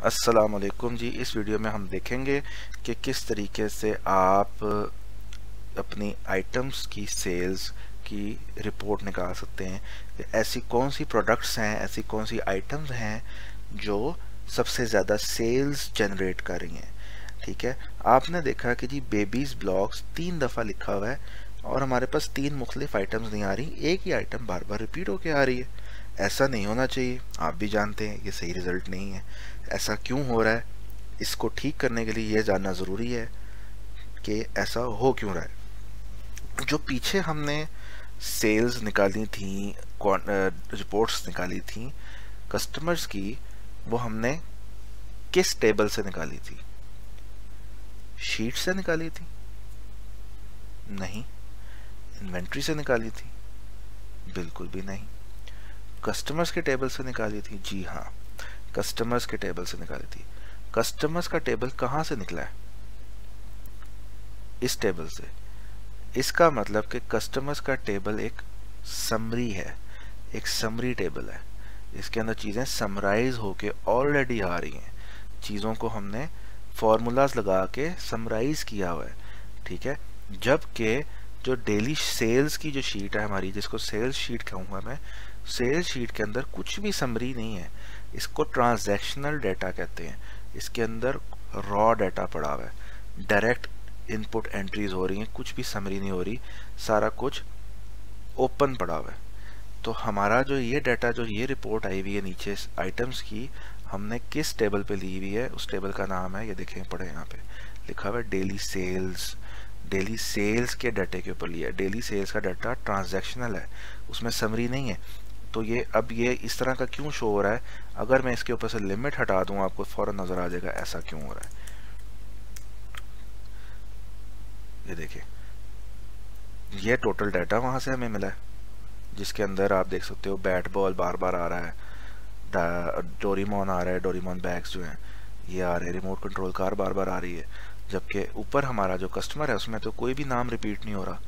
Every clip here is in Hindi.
अस्सलाम वालेकुम जी। इस वीडियो में हम देखेंगे कि किस तरीके से आप अपनी आइटम्स की सेल्स की रिपोर्ट निकाल सकते हैं। ऐसी कौन सी प्रोडक्ट्स हैं, ऐसी कौन सी आइटम्स हैं जो सबसे ज़्यादा सेल्स जनरेट कर रही हैं। ठीक है, आपने देखा कि जी बेबीज़ ब्लॉग्स 3 दफ़ा लिखा हुआ है और हमारे पास 3 मुख्तलिफ आइटम्स नहीं आ रही, एक ही आइटम बार बार रिपीट होके आ रही है। ऐसा नहीं होना चाहिए, आप भी जानते हैं ये सही रिज़ल्ट नहीं है। ऐसा क्यों हो रहा है, इसको ठीक करने के लिए ये जानना ज़रूरी है कि ऐसा हो क्यों रहा है। जो पीछे हमने सेल्स निकाली थी, रिपोर्ट्स निकाली थी कस्टमर्स की, वो हमने किस टेबल से निकाली थी? शीट से निकाली थी? नहीं। इन्वेंट्री से निकाली थी? बिल्कुल भी नहीं। कस्टमर्स के टेबल से निकाली थी? जी हाँ, कस्टमर्स के टेबल से निकाली थी। कस्टमर्स का टेबल कहाँ से निकला है? इस टेबल से। इसका मतलब कि कस्टमर्स का टेबल एक समरी है, एक समरी टेबल है। इसके अंदर चीज़ें समराइज होके ऑलरेडी आ रही हैं, चीज़ों को हमने फॉर्मूलाज लगा के समराइज किया हुआ है। ठीक है, जबकि जो डेली सेल्स की जो शीट है हमारी, जिसको सेल्स शीट कहूँगा मैं, सेल्स शीट के अंदर कुछ भी समरी नहीं है। इसको ट्रांजैक्शनल डाटा कहते हैं। इसके अंदर रॉ डाटा पड़ा हुआ है, डायरेक्ट इनपुट एंट्रीज हो रही हैं, कुछ भी समरी नहीं हो रही, सारा कुछ ओपन पड़ा हुआ है। तो हमारा जो ये डाटा, जो ये रिपोर्ट आई हुई है नीचे आइटम्स की, हमने किस टेबल पे ली हुई है? उस टेबल का नाम है, ये देखें पढ़े, यहाँ पे लिखा हुआ है डेली सेल्स। डेली सेल्स के डाटे के ऊपर लिया। डेली सेल्स का डाटा ट्रांजैक्शनल है, उसमें समरी नहीं है। तो ये अब ये इस तरह का क्यों शो हो रहा है? अगर मैं इसके ऊपर से लिमिट हटा दूं, आपको फौरन नजर आ जाएगा ऐसा क्यों हो रहा है। ये देखिए, ये टोटल डाटा वहां से हमें मिला है, जिसके अंदर आप देख सकते हो बैट बॉल बार बार आ रहा है, डोरीमोन आ रहा है, डोरीमोन बैग्स जो हैं ये आ रहे हैं, रिमोट कंट्रोल कार बार बार आ रही है। जबकि ऊपर हमारा जो कस्टमर है उसमें तो कोई भी नाम रिपीट नहीं हो रहा।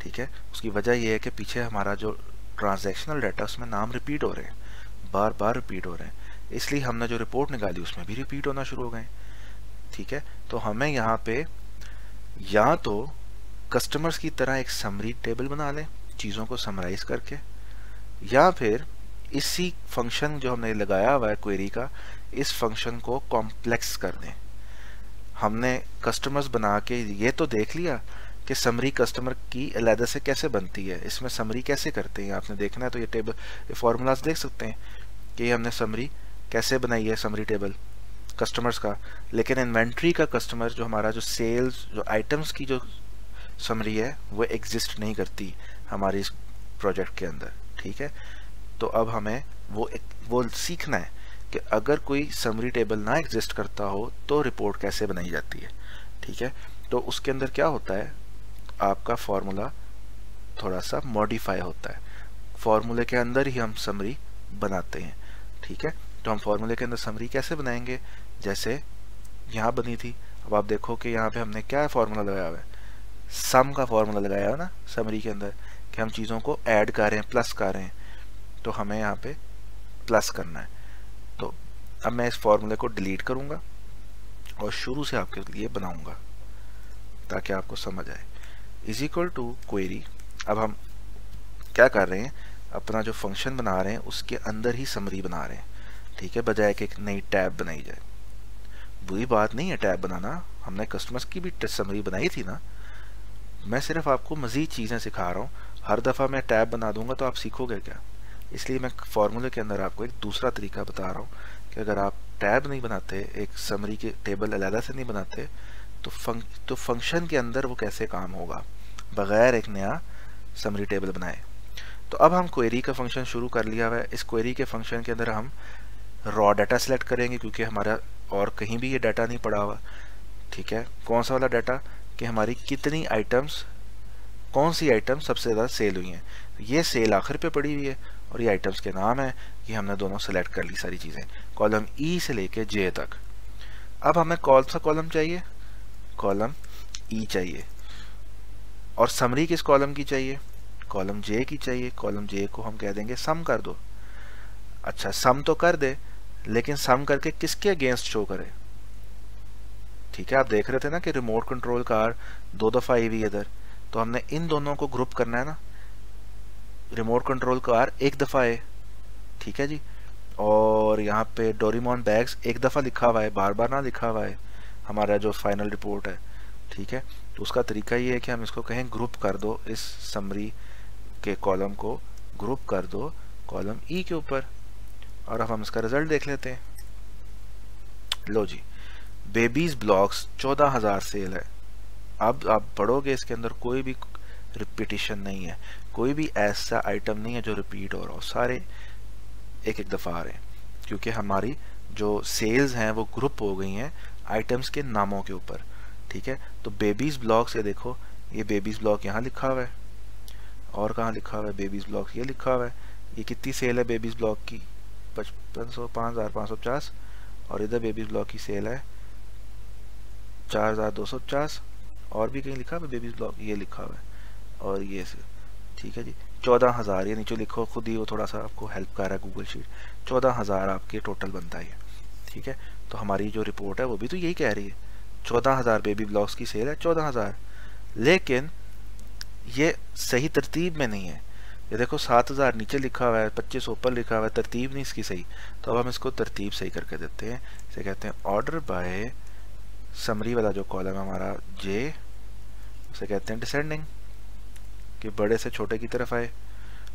ठीक है, उसकी वजह यह है कि पीछे हमारा जो ट्रांजैक्शनल डाटा उसमें नाम रिपीट हो रहे हैं, बार बार रिपीट हो रहे हैं, इसलिए हमने जो रिपोर्ट निकाली उसमें भी रिपीट होना शुरू हो गए। ठीक है, तो हमें यहाँ पे या तो कस्टमर्स की तरह एक समरी टेबल बना लें चीज़ों को समराइज करके, या फिर इसी फंक्शन जो हमने लगाया हुआ है क्वेरी का, इस फंक्शन को कॉम्प्लेक्स कर दें। हमने कस्टमर्स बना के ये तो देख लिया कि समरी कस्टमर की अलहदा से कैसे बनती है, इसमें समरी कैसे करते हैं आपने देखना है तो ये टेबल, ये फॉर्मूलाज देख सकते हैं कि हमने समरी कैसे बनाई है, समरी टेबल कस्टमर्स का। लेकिन इन्वेंट्री का कस्टमर, जो हमारा जो सेल्स, जो आइटम्स की जो समरी है, वो एग्जिस्ट नहीं करती हमारी इस प्रोजेक्ट के अंदर। ठीक है, तो अब हमें वो सीखना है कि अगर कोई समरी टेबल ना एग्जिस्ट करता हो तो रिपोर्ट कैसे बनाई जाती है। ठीक है, तो उसके अंदर क्या होता है, आपका फॉर्मूला थोड़ा सा मॉडिफाई होता है, फॉर्मूले के अंदर ही हम समरी बनाते हैं। ठीक है, तो हम फॉर्मूले के अंदर समरी कैसे बनाएंगे, जैसे यहाँ बनी थी। अब आप देखो कि यहाँ पे हमने क्या फॉर्मूला लगाया हुआ है, सम का फॉर्मूला लगाया है ना समरी के अंदर, कि हम चीज़ों को ऐड कर रहे हैं, प्लस कर रहे हैं, तो हमें यहाँ पे प्लस करना है। तो अब मैं इस फॉर्मूले को डिलीट करूँगा और शुरू से आपके लिए बनाऊँगा ताकि आपको समझ आए। Is equal to query. अब हम क्या कर रहे हैं, अपना जो फंक्शन बना रहे हैं उसके अंदर ही समरी बना रहे हैं। ठीक है, बजाय कि एक नई टैब बनाई जाए। बुरी बात नहीं है टैब बनाना, हमने कस्टमर्स की भी समरी बनाई थी ना। मैं सिर्फ आपको मज़ीद चीज़ें सिखा रहा हूँ। हर दफ़ा मैं टैब बना दूंगा तो आप सीखोगे क्या? इसलिए मैं फॉर्मूले के अंदर आपको एक दूसरा तरीका बता रहा हूँ कि अगर आप टैब नहीं बनाते, एक समरी के टेबल अलग से नहीं बनाते, तो फंक्शन के अंदर वो कैसे काम होगा बगैर एक नया समरी टेबल बनाए। तो अब हम क्वेरी का फंक्शन शुरू कर लिया हुआ है। इस क्वेरी के फंक्शन के अंदर हम रॉ डाटा सेलेक्ट करेंगे क्योंकि हमारा और कहीं भी ये डाटा नहीं पड़ा हुआ। ठीक है, कौन सा वाला डाटा, कि हमारी कितनी आइटम्स, कौन सी आइटम सबसे ज़्यादा सेल हुई हैं। ये सेल आखिर पे पड़ी हुई है और ये आइटम्स के नाम है। कि हमने दोनों सेलेक्ट कर ली सारी चीज़ें, कॉलम ई से लेके जे तक। अब हमें कौन सा कॉलम चाहिए, कॉलम ई चाहिए। और समरी किस कॉलम की चाहिए, कॉलम जे की चाहिए। कॉलम जे को हम कह देंगे सम कर दो। अच्छा, सम तो कर दे, लेकिन सम करके किसके अगेंस्ट शो करे। ठीक है, आप देख रहे थे ना कि रिमोट कंट्रोल कार 2 दफ़ा आई हुई इधर, तो हमने इन दोनों को ग्रुप करना है ना, रिमोट कंट्रोल कार 1 दफ़ा है, ठीक है जी, और यहाँ पे डोरेमोन बैग्स 1 दफ़ा लिखा हुआ है, बार बार ना लिखा हुआ है हमारा जो फाइनल रिपोर्ट है। ठीक है, तो उसका तरीका ये है कि हम इसको कहें ग्रुप कर दो, इस समरी के कॉलम को ग्रुप कर दो कॉलम ई के ऊपर, और अब हम इसका रिजल्ट देख लेते हैं। लो जी, बेबीज ब्लॉक्स 14,000 सेल है। अब आप पढ़ोगे इसके अंदर कोई भी रिपीटिशन नहीं है, कोई भी ऐसा आइटम नहीं है जो रिपीट हो रहा हो, सारे एक एक दफ़ा आ रहे हैं, क्योंकि हमारी जो सेल्स हैं वो ग्रुप हो गई हैं आइटम्स के नामों के ऊपर। ठीक है, तो बेबीज ब्लॉक से देखो, ये बेबीज ब्लॉक यहाँ लिखा हुआ है, और कहाँ लिखा हुआ है बेबीज ब्लॉक, ये लिखा हुआ है। ये कितनी सेल है बेबीज ब्लॉक की, 5500, 5550, और इधर बेबीज ब्लॉक की सेल है 4250, और भी कहीं लिखा है बेबीज ब्लॉक, ये लिखा हुआ है, और ये से। ठीक है जी, 14,000, ये नीचे लिखो खुद ही, वो थोड़ा सा आपको हेल्प कर रहा है गूगल शीट। 14,000 आपके टोटल बनता है। ठीक है, तो हमारी जो रिपोर्ट है वो भी तो यही कह रही है, 14,000 बेबी ब्लॉक्स की सेल है, 14,000, लेकिन ये सही तरतीब में नहीं है। ये देखो 7,000 नीचे लिखा हुआ है, 25 ऊपर लिखा हुआ है, तरतीब नहीं इसकी सही। तो अब हम इसको तरतीब सही करके देते हैं। इसे कहते हैं ऑर्डर बाय समरी वाला जो कॉलम है हमारा जे, उसे कहते हैं डिसेंडिंग, कि बड़े से छोटे की तरफ आए।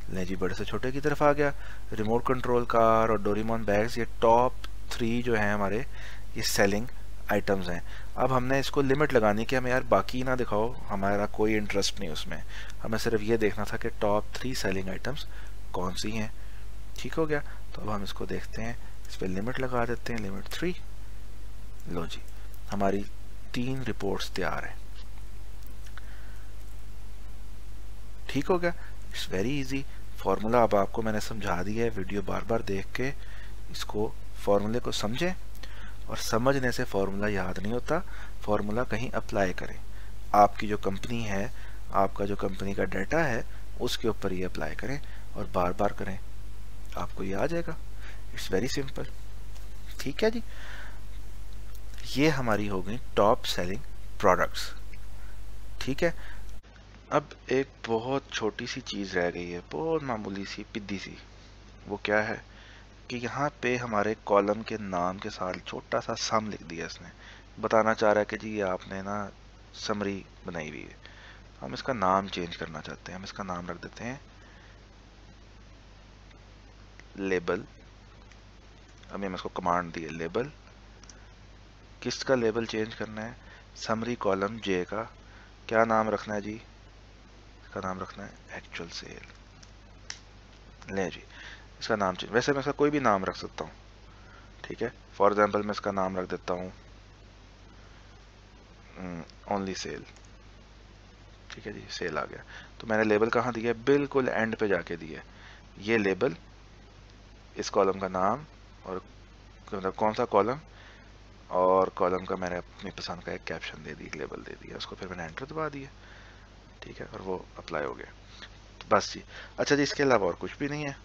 ले जी, बड़े से छोटे की तरफ आ गया। रिमोट कंट्रोल कार और डोरेमोन बैग्स, ये टॉप 3 जो हैं हमारे, ये सेलिंग आइटम्स हैं। अब हमने इसको लिमिट लगानी कि हमें यार बाकी ना दिखाओ, हमारा कोई इंटरेस्ट नहीं उसमें, हमें सिर्फ ये देखना था कि टॉप 3 सेलिंग आइटम्स कौन सी हैं। ठीक हो गया, तो अब हम इसको देखते हैं, इस पर लिमिट लगा देते हैं, लिमिट 3। लो जी, हमारी 3 रिपोर्ट्स तैयार हैं। ठीक हो गया, इट्स वेरी इजी। फार्मूला अब आपको मैंने समझा दिया है, वीडियो बार बार देख के इसको फार्मूले को समझें, और समझने से फार्मूला याद नहीं होता, फार्मूला कहीं अप्लाई करें। आपकी जो कंपनी है, आपका जो कंपनी का डाटा है, उसके ऊपर ये अप्लाई करें और बार बार करें, आपको ये आ जाएगा। It's very simple. ठीक है जी, ये हमारी हो गई टॉप सेलिंग प्रोडक्ट्स। ठीक है, अब एक बहुत छोटी सी चीज़ रह गई है, बहुत मामूली सी पिद्दी सी। वो क्या है कि यहाँ पे हमारे कॉलम के नाम के साथ छोटा सा सम लिख दिया इसने, बताना चाह रहा है कि जी आपने ना समरी बनाई हुई है। हम इसका नाम चेंज करना चाहते हैं, हम इसका नाम रख देते हैं लेबल। अभी हम इसको कमांड दिए लेबल, किसका लेबल चेंज करना है, समरी कॉलम जे का। क्या नाम रखना है जी, इसका नाम रखना है एक्चुअल सेल। ले जी, इसका नाम चेंज, वैसे मैं इसका कोई भी नाम रख सकता हूँ। ठीक है, फॉर एग्जांपल मैं इसका नाम रख देता हूँ ओनली सेल। ठीक है जी, सेल आ गया। तो मैंने लेबल कहाँ दिया, बिल्कुल एंड पे जाके दिया। ये लेबल, इस कॉलम का नाम, और मतलब कौन सा कॉलम, और कॉलम का मैंने अपनी पसंद का एक कैप्शन दे दी, लेबल दे दिया उसको, फिर मैंने एंटर दबा दिया। ठीक है, और वो अप्लाई हो गया। तो बस जी। अच्छा जी, इसके अलावा और कुछ भी नहीं है।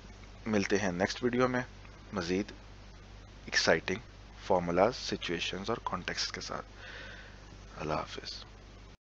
मिलते हैं नेक्स्ट वीडियो में मज़ीद एक्साइटिंग फार्मूलाज, सिचुएशंस और कॉन्टेक्स्ट के साथ। अल्लाह हाफिज़।